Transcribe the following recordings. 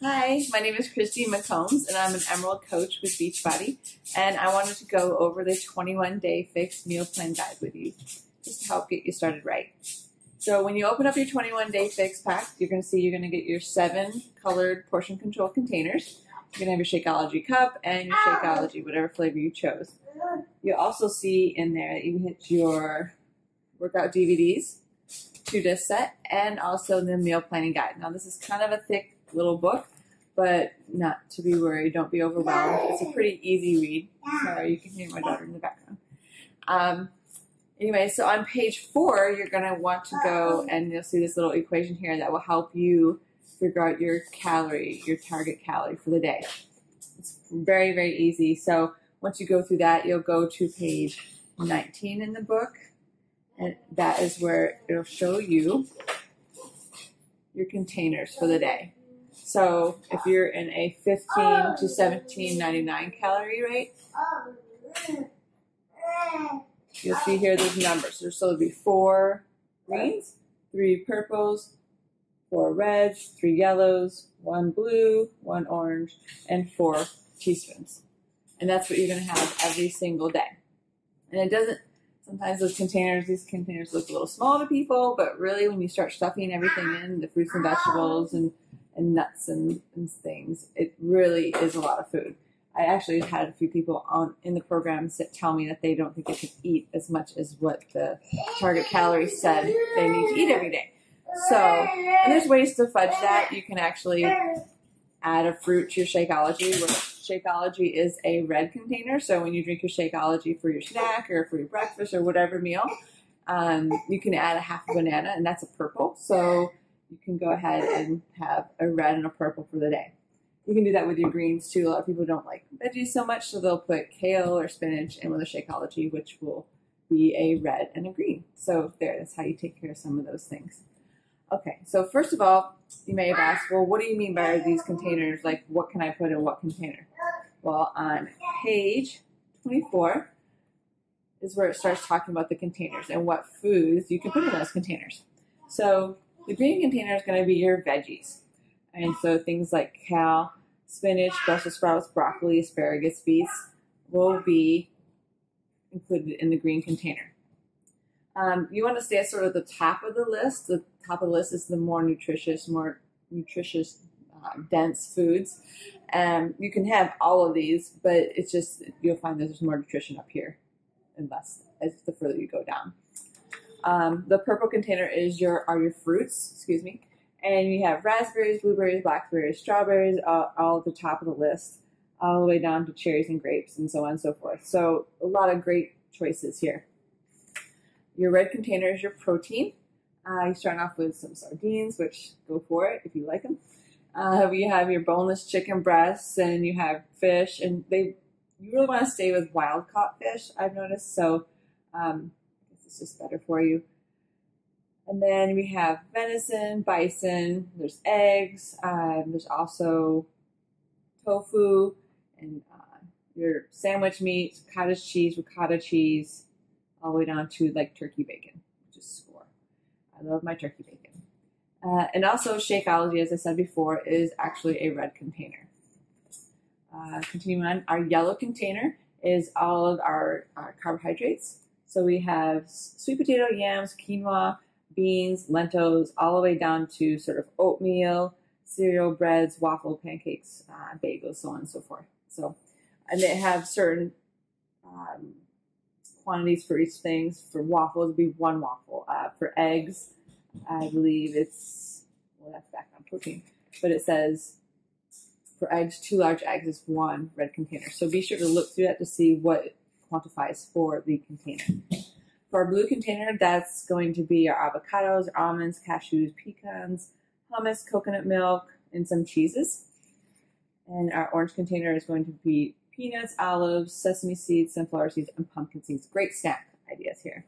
Hi, my name is Christy McCombs, and I'm an Emerald coach with Beachbody. And I wanted to go over the 21-day fixed meal plan guide with you, just to help get you started right. So when you open up your 21-day fix pack, you're going to get your 7 colored portion control containers. You're going to have your Shakeology cup and your Shakeology, whatever flavor you chose. You'll also see in there that you hit your workout DVDs, 2-disc set, and also the meal planning guide. Now this is kind of a thick little book, but not to be worried. Don't be overwhelmed. It's a pretty easy read. Sorry, you can hear my daughter in the background. Anyway, so on page 4, you're going to want to go and you'll see this little equation here that will help you figure out your target calorie for the day. It's very, very easy. So once you go through that, you'll go to page 19 in the book, and that is where it'll show you your containers for the day. So if you're in a 15 to 17.99 calorie rate, you'll see here those numbers. So there'll be 4 greens, 3 purples, 4 reds, 3 yellows, 1 blue, 1 orange, and 4 teaspoons. And that's what you're going to have every single day. And it doesn't, sometimes these containers look a little small to people, but really when you start stuffing everything in, the fruits and vegetables and nuts and things, it really is a lot of food. I actually had a few people in the program tell me that they don't think they could eat as much as what the target calories said they need to eat every day. So, and there's ways to fudge that. You can actually add a fruit to your Shakeology. Shakeology is a red container, so when you drink your Shakeology for your snack or for your breakfast or whatever meal, you can add a half a banana, and that's a purple. So you can go ahead and have a red and a purple for the day. You can do that with your greens too. A lot of people don't like veggies so much, so they'll put kale or spinach in with a Shakeology, which will be a red and a green. So there, that's how you take care of some of those things. Okay, so first of all, you may have asked, well, what do you mean by these containers? Like, what can I put in what container? Well, on page 24 is where it starts talking about the containers and what foods you can put in those containers. So the green container is going to be your veggies. And so things like kale, spinach, Brussels sprouts, broccoli, asparagus, beets will be included in the green container. You want to stay at sort of the top of the list. The top of the list is the more nutritious, dense foods. You can have all of these, but it's just, you'll find that there's more nutrition up here and less as the further you go down. The purple container are your fruits, and you have raspberries, blueberries, blackberries, strawberries, all at the top of the list, all the way down to cherries and grapes and so on and so forth. So a lot of great choices here. Your red container is your protein. You start off with some sardines, which go for it if you like them. You have your boneless chicken breasts, and you have fish, and you really want to stay with wild caught fish, I've noticed, so I guess it's just better for you. And then we have venison, bison, there's eggs, there's also tofu, and your sandwich meat, cottage cheese, ricotta cheese, all the way down to like turkey bacon, which is score. I love my turkey bacon. And also Shakeology, as I said before, is actually a red container. Continuing on, our yellow container is all of our carbohydrates. So we have sweet potato, yams, quinoa, beans, lentils, all the way down to sort of oatmeal, cereal, breads, waffle, pancakes, bagels, so on and so forth. So, and they have certain quantities for each thing. For waffles, it would be 1 waffle. For eggs, I believe it's, well, that's background protein, but it says for eggs, 2 large eggs is 1 red container. So be sure to look through that to see what it quantifies for the container. For our blue container, that's going to be our avocados, almonds, cashews, pecans, hummus, coconut milk, and some cheeses. And our orange container is going to be peanuts, olives, sesame seeds, sunflower seeds, and pumpkin seeds. Great snack ideas here.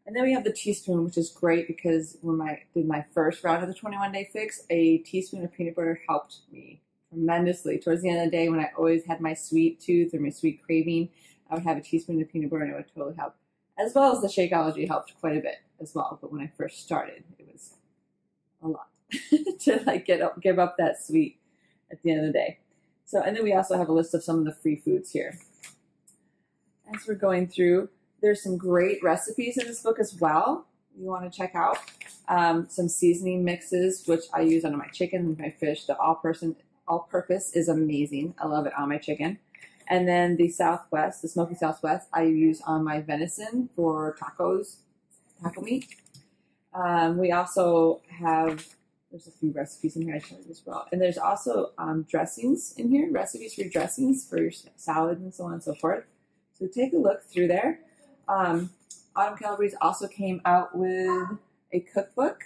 And then we have the teaspoon, which is great because when I did my first round of the 21-day fix, a teaspoon of peanut butter helped me tremendously. Towards the end of the day, when I always had my sweet tooth or my sweet craving, I would have a teaspoon of peanut butter and it would totally help. As well as the Shakeology helped quite a bit as well. But when I first started, it was a lot. to like give up that sweet at the end of the day. So, and then we also have a list of some of the free foods here. As we're going through, there's some great recipes in this book as well. You want to check out some seasoning mixes, which I use on my chicken and my fish. The all-purpose is amazing. I love it on my chicken. And then the Southwest, the Smoky Southwest, I use on my venison for tacos, taco meat. We also have, there's a few recipes in here I showed you as well. And there's also dressings in here, recipes for dressings for your salad and so on and so forth. So take a look through there. Autumn Calabrese also came out with a cookbook,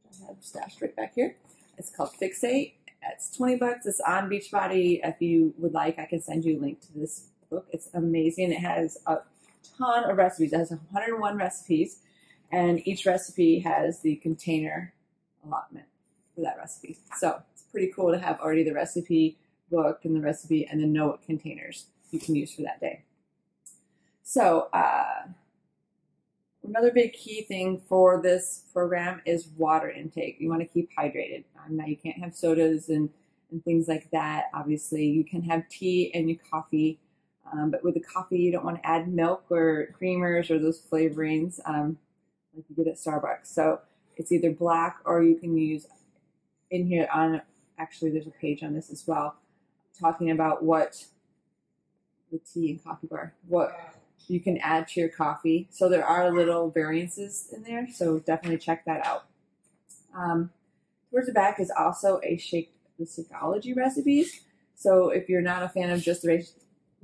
which I have stashed right back here. It's called Fixate. It's $20. It's on Beachbody. If you would like, I can send you a link to this book. It's amazing. It has a ton of recipes. It has 101 recipes, and each recipe has the container allotment for that recipe. So it's pretty cool to have already the recipe book and the recipe, and then know what containers you can use for that day. So another big key thing for this program is water intake. You want to keep hydrated. Now you can't have sodas and things like that. Obviously, you can have tea and your coffee, but with the coffee, you don't want to add milk or creamers or those flavorings like you get at Starbucks. So it's either black, or you can use in here on, actually there's a page on this as well, talking about what the tea and coffee bar, what you can add to your coffee. So there are little variances in there, so definitely check that out. Towards the back is also the Shakeology recipes. So if you're not a fan of just the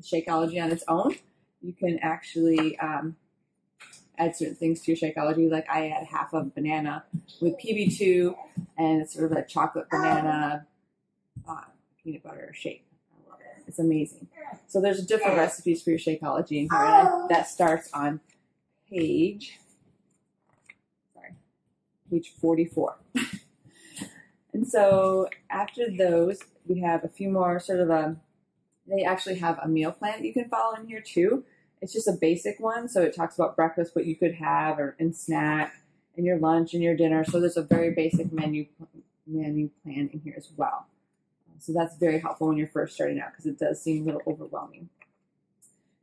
Shakeology on its own, you can actually add certain things to your Shakeology. Like I add half of banana with PB2, and it's sort of a chocolate banana peanut butter shake. I love it. It's amazing. So there's different recipes for your Shakeology in here, and that starts on page 44. And so after those, we have a few more sort of they actually have a meal plan that you can follow in here too. It's just a basic one. So it talks about breakfast, what you could have, and snack, and your lunch and your dinner. So there's a very basic menu plan in here as well. So that's very helpful when you're first starting out, because it does seem a little overwhelming.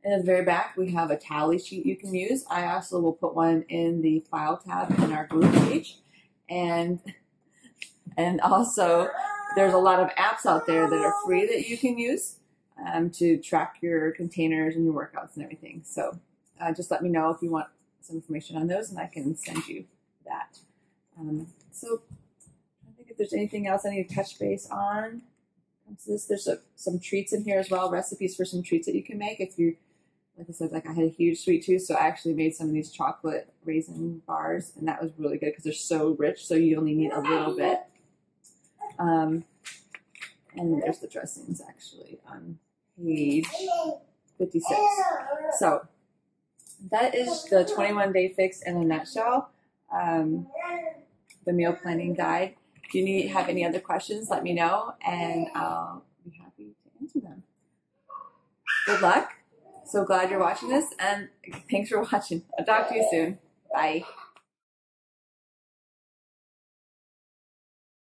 And at the very back, we have a tally sheet you can use. I also will put one in the file tab in our group page. And also, there's a lot of apps out there that are free that you can use to track your containers and your workouts and everything. So just let me know if you want some information on those, and I can send you that. So I think if there's anything else I need to touch base on. There's some treats in here as well, recipes for some treats that you can make. If you, like I said, like I had a huge sweet tooth, so I actually made some of these chocolate raisin bars, and that was really good because they're so rich, so you only need a little bit. And there's the dressings actually on page 56. So that is the 21-day fix in a nutshell, the meal planning guide. If you have any other questions, let me know, and I'll be happy to answer them. Good luck. So glad you're watching this, and thanks for watching. I'll talk to you soon. Bye.